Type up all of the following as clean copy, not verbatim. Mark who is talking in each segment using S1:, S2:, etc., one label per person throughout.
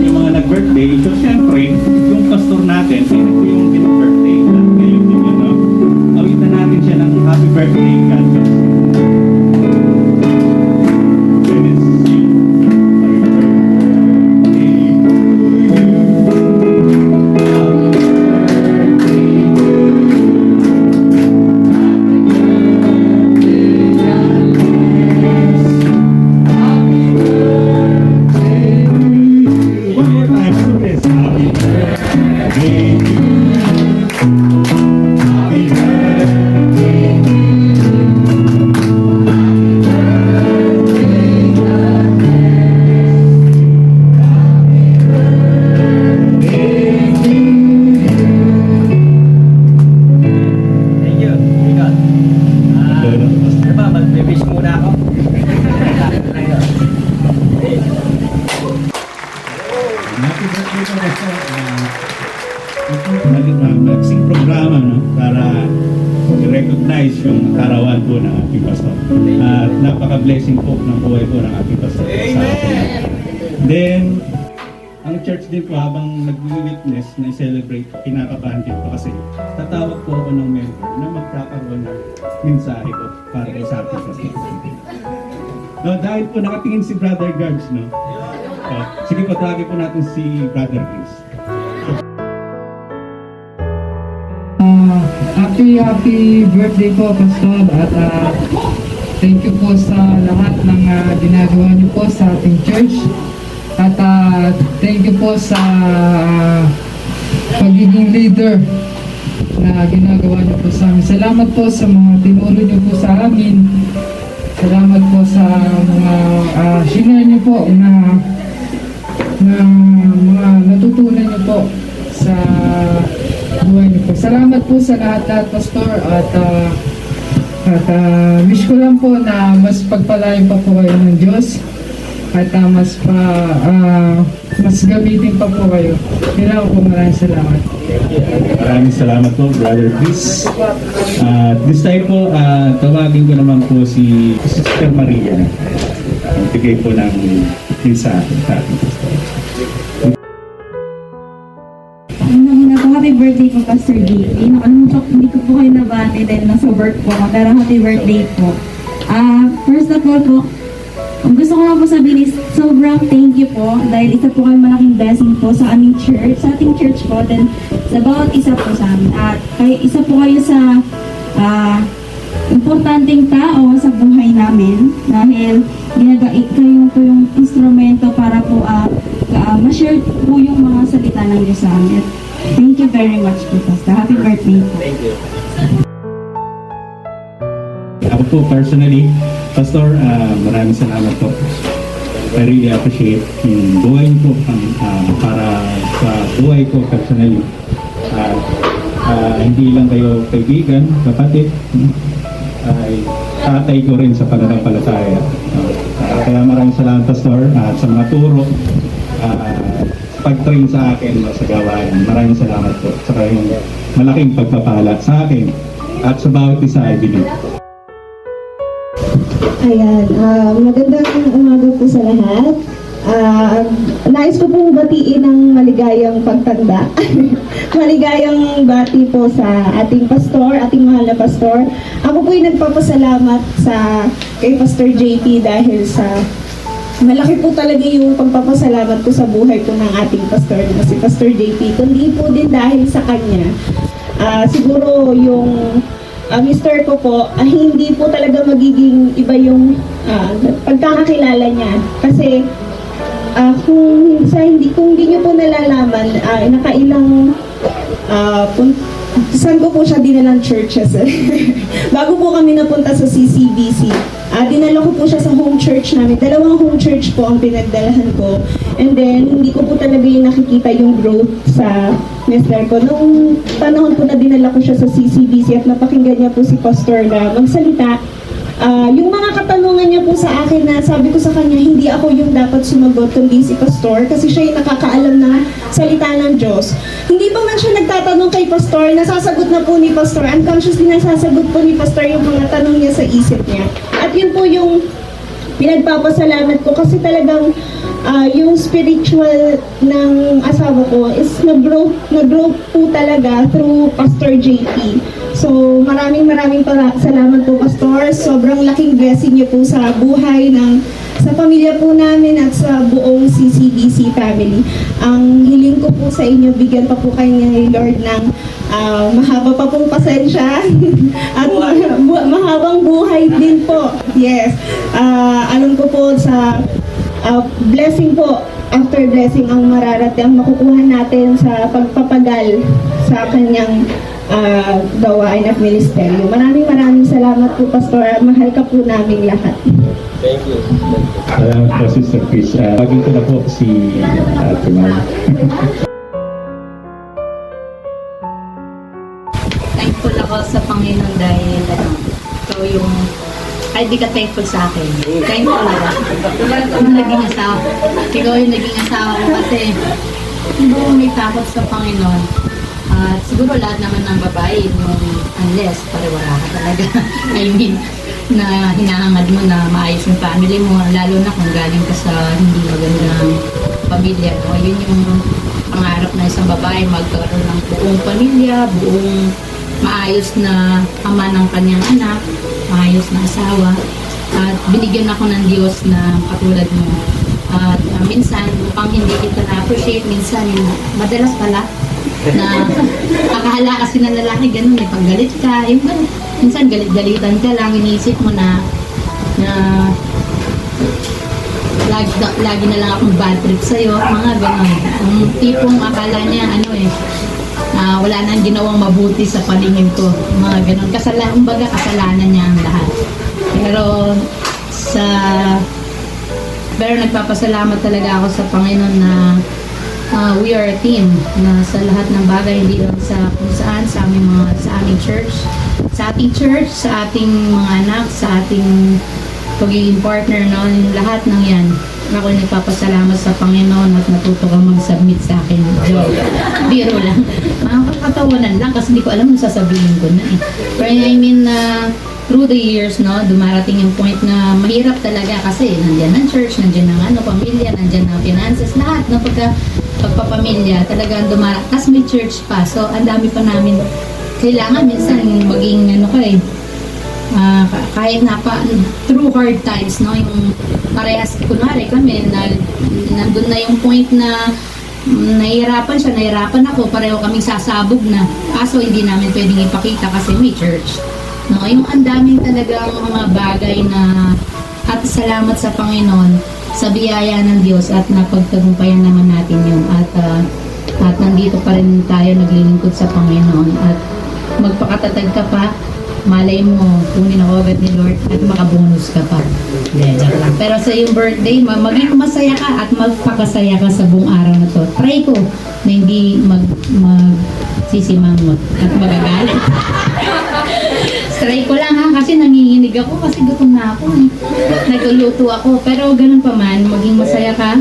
S1: yung mga nag-birthday. So, syempre, yung pastor natin, sino po yung pinag-birthday? Ngayon din yun, no? Awitan natin siya ng happy birthday, God. Nagsing programa, no, para i-recognize yung karawan po ng ating pastor. At napaka-blessing po ng buhay po ng ating pastor sa atin. Then, ang church din po habang nag-witness na i-celebrate, kinakabahan din po kasi tatawag po ako ng member na magkakaroon ng mensahe po para sa ating pastor. No, dahil po nakatingin si Brother Garbs, no? Sige po, tawagin po natin si Brother Chris.
S2: Happy birthday po, Pastor, at thank you po sa lahat ng ginagawa niyo po sa ating church, at thank you po sa pagiging leader na ginagawa niyo po sa amin. Salamat po sa mga tinuro niyo po sa amin. Salamat po sa mga share niyo po na mga natutunan niyo po sa buhay niyo po. Salamat po sa lahat-lahat, Pastor, at wish ko lang po na mas pagpalain pa po kayo ng Diyos, at mas gamitin pa po kayo. Kailangan po, maraming salamat.
S1: Maraming salamat po, Brother Chris. This time po, tawagin ko naman po si Sister Maria. Bigay po ng mensahe sa ating pastor.
S3: Happy birthday po, Pastor JP. Nakalimutan ko, hindi ko po kayo nabati dahil nasa work po ako. Pero happy birthday po. First of all po, gusto ko nga po sabihin is sobrang thank you po dahil isa po kayo malaking blessing po sa aming church, sa ating church po, then sa bawat isa po sa amin. At isa po kayo sa importanteng tao sa buhay namin dahil kayo po yung instrumento para po ma-share po yung mga salita ng Diyos sa amin. Thank you very much po, Pastor. Happy birthday po.
S4: Thank you.
S1: Ako po personally, Pastor, maraming salamat po. I really appreciate yung buhay niyo po para sa buhay ko personally. Hindi lang kayo kaibigan, kapatid, ay tatay ko rin sa pananampalataya. Kaya maraming salamat, Pastor, at sa mga turo, pag-train sa akin sa gawain. Maraming salamat po sa kayong malaking pagpapala sa akin at sa bawat isa, I believe.
S5: Ayan, magandang umaga po sa lahat. Nais ko pong batiin ng maligayang pagtanda. Maligayang bati po sa ating pastor, ating mahal na pastor. Ako po'y nagpapasalamat kay Pastor JP dahil sa malaki po talaga yung pagpapasalamat ko sa buhay po ng ating pastor na si Pastor JP. Kundi po din dahil sa kanya. Siguro yung mister ko po, hindi po talaga magiging iba yung pagkakakilala niya. Kasi kung hindi niyo po nalalaman, nakailang saan ko po siya dinalang churches. Bago po kami napunta sa CCBC, dinala ko po siya sa home church namin. 2 home church po ang pinagdalahan ko. And then, hindi ko po talaga yung nakikita yung growth sa mister ko. Nung panahon po na dinala ko siya sa CCBC at napakinggan niya po si Pastor na magsalita, yung mga katanungan niya po sa akin na sabi ko sa kanya, hindi ako yung dapat sumagot kundi si Pastor kasi siya yung nakakaalam na salita ng Diyos. Hindi pa man siya nagtatanong kay Pastor, nasasagot na po ni Pastor. Unconsciously nasasagot po ni Pastor yung mga tanong niya sa isip niya. At yun po yung pinagpapasalamat ko kasi talagang yung spiritual ng asawa ko is nag-grow po talaga through Pastor JP. So maraming salamat po, Pastor. Sobrang laking blessing niyo po sa buhay sa pamilya po namin at sa buong CCBC family. Ang hiling ko po sa inyo, bigyan pa po kayo ni Lord ng mahaba pa pong pasensya at mahabang buhay din po. Yes. Alam ko po sa blessing po, after blessing ang ang makukuha natin sa pagpapagal sa kanyang gawain at ministeryo. Maraming salamat po, Pastor. Mahal ka po namin lahat.
S1: Salamat po, Sister Chris. Pagin ko na po si Ate Mar.
S4: Thankful ako sa Panginoon dahil ikaw yung ay di ka thankful sa akin. Thankful ako. Ikaw yung naging asawa ko kasi siguro may takot sa Panginoon. At siguro lahat naman ng babae yung unless pariwara ka talaga. I mean, na hinahangad mo na maayos yung family mo, lalo na kung galing ka sa hindi magandang pamilya. No? Yun yung pangarap na isang babae, magkaroon ng buong pamilya, buong maayos na ama ng kanyang anak, maayos na asawa. At binigyan ako ng Diyos na katulad mo. At minsan, upang hindi kita na-appreciate, minsan, madalas pala, na akala kasi ng lalaki ganun, pag galit ka, yung minsan galit-galitan ka lang, iniisip mo na lagi na lang akong bad trip sa'yo, mga ganun. Ang tipong akala niya, wala nang ginawang mabuti sa paningin ko, mga ganun. Kumbaga kasalanan niya ang lahat. Pero nagpapasalamat talaga ako sa Panginoon na we are a team na sa lahat ng bagay, hindi lang sa kung saan, sa aming church, sa ating mga anak, sa ating pagiging partner, no? Yung lahat ng yan. Ako ay nagpapasalamat sa Panginoon at natuto kang mag-submit sa akin. Biro lang. Makakatawanan lang kasi hindi ko alam kung sasabihin ko na eh. Pero I mean, through the years, no, dumarating yung point na mahirap talaga kasi nandiyan ang church, nandiyan ang pamilya, nandiyan ang finances, lahat ng pagpapamilya, talagang tas may church pa. So, ang dami pa namin kailangan minsan maging kahit through hard times, no, yung parehas, kunwari kami, nandun na yung point na nahihirapan siya, nahihirapan ako, pareho kaming sasabog na. Kaso hindi namin pwedeng ipakita kasi may church. No, yung ang daming talagang mga bagay na at salamat sa Panginoon sa biyaya ng Diyos at napagtagumpayan naman natin yun at nandito pa rin tayo naglilingkod sa Panginoon at magpakatatag ka pa, malay mo kunin ako agad ni Lord at makabonus ka pa. Pero sa iyong birthday, maging masaya ka at magpakasaya ka sa buong araw na to. Try ko na hindi sisimangot at magagalit. Try ko lang ha, kasi nanginginig ako kasi gutom na ako. Nagluluto ako. Pero ganun pa man, maging masaya ka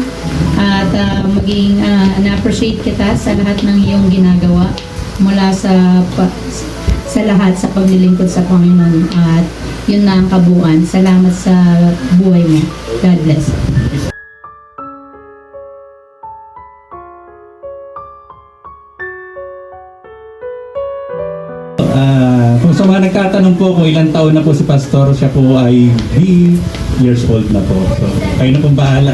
S4: at maging na-appreciate kita sa lahat ng iyong ginagawa mula sa lahat sa paglilingkod sa Panginoon. At yun na ang kabuuan. Salamat sa buhay mo. God bless.
S1: Kung sa mga nagtatanong po kung ilang taon na po si Pastor, siya po ay years old na po. So, kayo na pong bahala.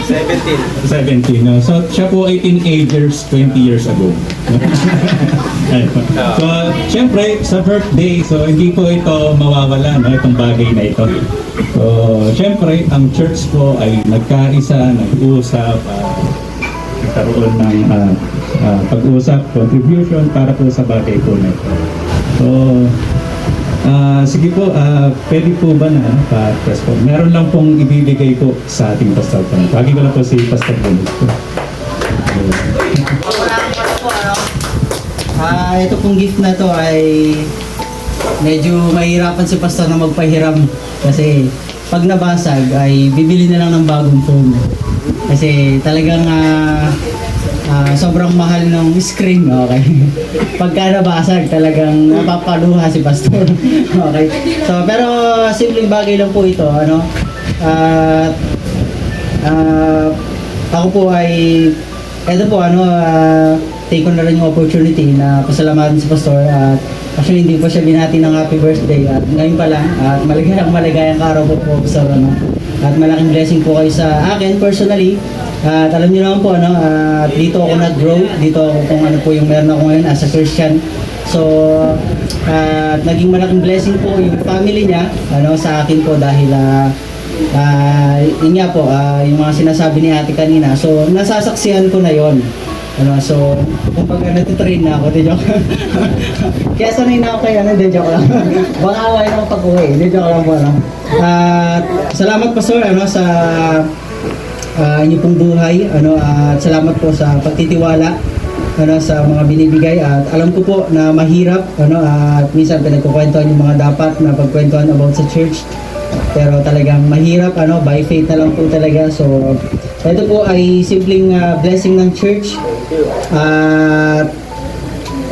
S1: 17. No? So, siya po ay teenagers 20 years ago. So, syempre, sa birthday, so hindi po ito mawawala, no? Itong bagay na ito. So, syempre, ang church po ay nagkaisa, nag-uusap, nagkaroon ng pag-uusap, contribution para po sa bagay po na ito. So, sige po, pwede po ba na pa-press po? Meron lang pong ibibigay po sa ating pastor po. Pagi ko lang po si Pastor Bonus po.
S6: Ito pong gift na to ay medyo mahirapan si Pastor na magpahiram kasi pag nabasag ay bibili na lang ng bagong phone. Kasi talagang sobrang mahal ng screen, okay? Pagka nabasag, talagang napapaluha si Pastor. Okay? So, pero simpleng bagay lang po ito, At ako po ay take ko na rin yung opportunity na pasalamatan si Pastor at actually hindi pa siya binati ng happy birthday at ngayon pa lang at maligayang araw po po Pastor at malaking blessing po kayo sa akin personally at alam niyo naman po at dito ako nag-grow, dito ako kung ano po yung meron ako ngayon as a Christian. So at naging malaking blessing po yung family niya sa akin po dahil yun nga po, yung mga sinasabi ni ate kanina. So, nasasaksihan ko na yon. So, kung pag natitrain na ako, di joke. Kaya sanay na ako kaya, di joke lang. Baka away na ako pag-uwi, di joke lang po. At salamat Pastor, sa inyo pong buhay, at salamat po sa pagtitiwala sa mga binibigay at alam ko po na mahirap at minsan pinagkukwentuhan yung mga dapat na pagkwentuhan about sa church. Pero talagang mahirap, by faith na lang po talaga. So, ito po ay simpleng blessing ng church. At,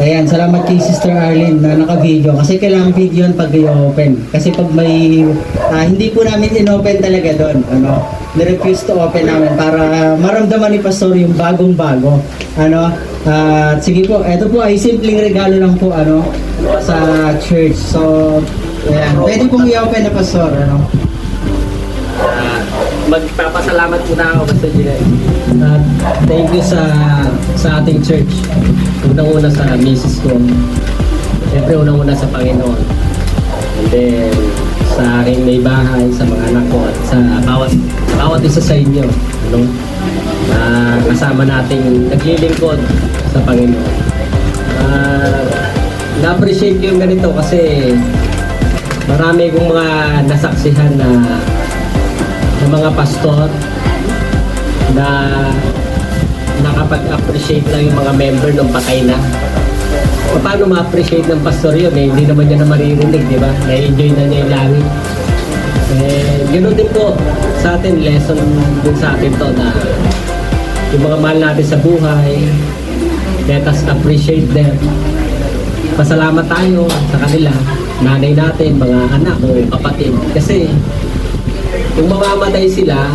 S6: ayan, salamat kay Sister Arlene na naka-video. Kasi kailangan video yun pag i-open. Kasi pag may, hindi po namin in-open talaga doon. Nirefuse to open namin para maramdaman ni Pastor yung bagong-bago. At sige po, ito po ay simpleng regalo lang po, sa church. So, ayan, pwede pong i-open na Pastor,
S7: Magpapasalamat muna ako Pastor Gina. Thank you sa ating church. Unang-una sa misis ko. Siyempre unang-una sa Panginoon. And then sa aking may bahay, sa mga anak ko at sa bawat isa sa inyo. Kasama nating naglilingkod sa Panginoon. Na-appreciate ko yung ganito kasi marami kong mga nasaksihan na mga pastor na nakapag-appreciate lang yung mga member ng patay na. Paano ma-appreciate ng pastor yun? Hindi naman niya na maririnig, di ba? Na-enjoy na niya yung langit. Ganoon din po sa atin, lesson din sa atin to na yung mga mahal natin sa buhay, let us appreciate them. Pasalamat tayo sa kanila, nanay natin, mga anak o kapatid. Kasi kung mamamatay sila,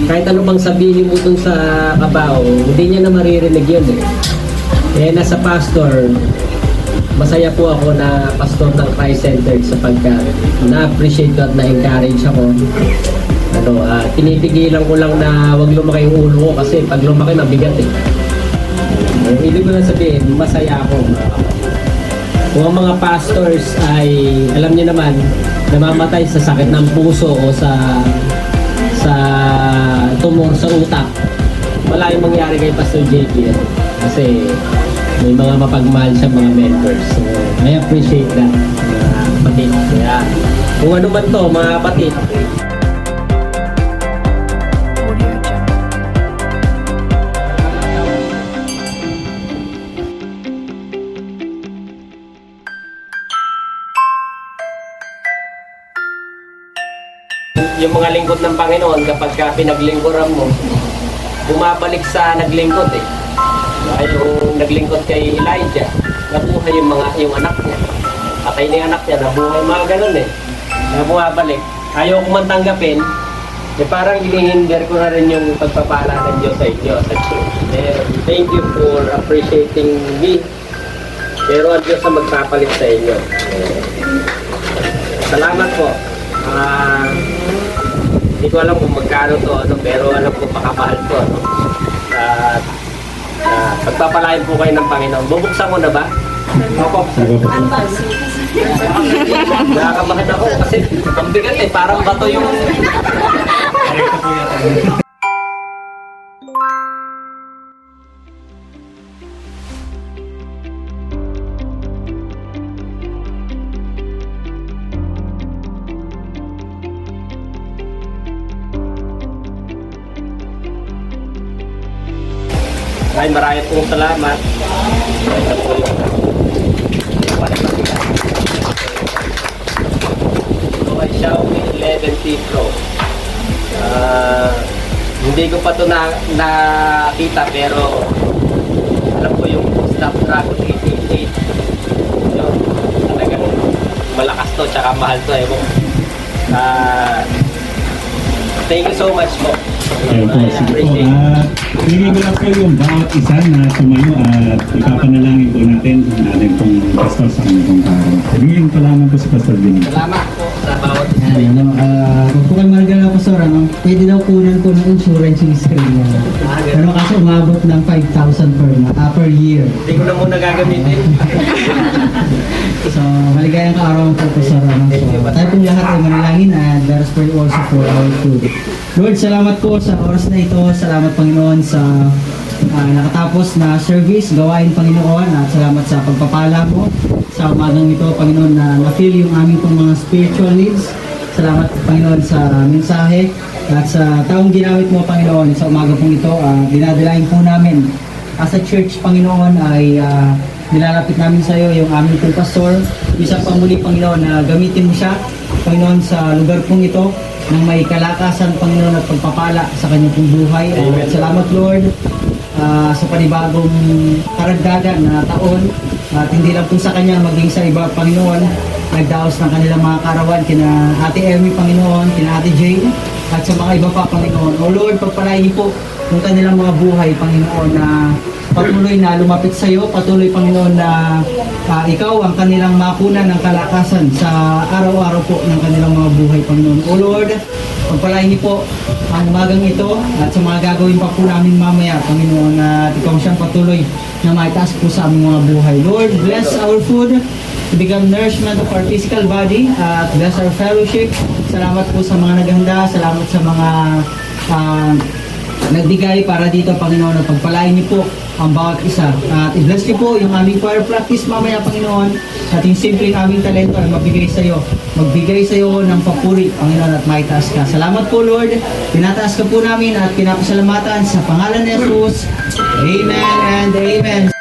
S7: kahit ano bang sabihin mo dun sa kabao, hindi niya na maririnig yun nasa pastor, masaya po ako na pastor ng Christ-centered sapagkat na-appreciate ko at na-encourage ako. Pinipigilan ko lang na wag lumaki yung ulo ko kasi pag lumaki mabigat ibig ko na sabihin, masaya ako. Kung ang mga pastors ay, alam niyo naman, namamatay sa sakit ng puso o sa tumor sa utak, wala yung mangyari kay Pastor JP kasi may mga mapagmahal siya mga members. So, I appreciate that, mga kapatid. Kaya, kung ano man to, mga kapatid, yung mga lingkod ng Panginoon kapag pinaglingkuran mo, bumabalik sa naglingkod yung naglingkod kay Elijah, nabuhay yung anak niya. Patay na yung anak niya, nabuhay, mga ganun na bumabalik. Ayaw ko man tanggapin, parang inihinder ko na rin yung pagpapala ng Diyos sa inyo sa church. Thank you for appreciating me. Pero ang Diyos ang magpapalit sa inyo. Salamat po. Hindi ko alam kung magkano to, pero alam ko pakamahal to. At pagpapalain po kayo ng Panginoon. Bubuksan ko na ba? Opo. Nakakabahan ako kasi ang bigat parang bato yung... Ay, marami pong salamat. Ito po yung ito ay Xiaomi 11T Pro. Hindi ko pa ito nakita pero alam ko yung Snapdragon 888. Yun, talagang malakas to tsaka mahal to Thank you so much po.
S1: Ayun po, sige po. Hingin ko lang po yung bawat isa na sumayo at ipapanalangin po natin ang ating pong pastor sa aming pong araw. Hingin ko lamang po si Pastor Benny.
S7: Salamat po sa bawat
S6: Yan, kung po kayo maragala pastor, pwede daw kunan po ng insurance yung screen niya. Pero kasi umabot ng 5,000 per year.
S7: Hindi ko na muna gagamitin.
S6: So, maligayang kaarawan po po sa Ramang. So, tayo pong lahat ay manalangin at let us pray also for our food. Lord, salamat po sa oras na ito. Salamat Panginoon sa nakatapos na service, gawain Panginoon, at salamat sa pagpapala mo sa umagang ito Panginoon na na-feel yung aming pong mga spiritual needs. Salamat Panginoon sa mensahe at sa taong ginamit mo Panginoon sa umaga pong ito. Dinadalain po namin as a church Panginoon ay nilalapit namin sa iyo yung aming pong pastor. Isa pa muli Panginoon na gamitin mo siya Panginoon sa lugar pong ito nang may kalakasan Panginoon at pagpapala sa kanyang pong buhay. At salamat Lord sa panibagong karagdagan na taon at hindi lang po sa kanya maging sa iba Panginoon. Nagdaos ng kanilang mga karawan kina Ate Emmy Panginoon, kina Ate Jane at sa mga iba pa Panginoon. O Lord, pagpalain niyo po yung kanilang mga buhay Panginoon na patuloy na lumapit sa iyo, patuloy Panginoon na ikaw ang kanilang makunan ng kalakasan sa araw-araw po ng kanilang mga buhay Panginoon. O Lord, pagpalain niyo po ang umagang ito at sa mga gagawin pa po namin mamaya Panginoon at ikaw siyang patuloy na maitaas po sa aming mga buhay. Lord, bless our food to become nourishment of our physical body at bless our fellowship. Salamat po sa mga naghanda, salamat sa mga nagbigay para dito Panginoon at pagpalain niyo po ang bawat isa. At i-bless niyo po yung aming choir practice mamaya Panginoon at yung simple aming talento ay magbigay sa iyo. Magbigay sa iyo ng papuri Panginoon at maitaas ka. Salamat po Lord. Pinataas ka po namin at pinapasalamatan sa pangalan ni Jesus. Amen and amen.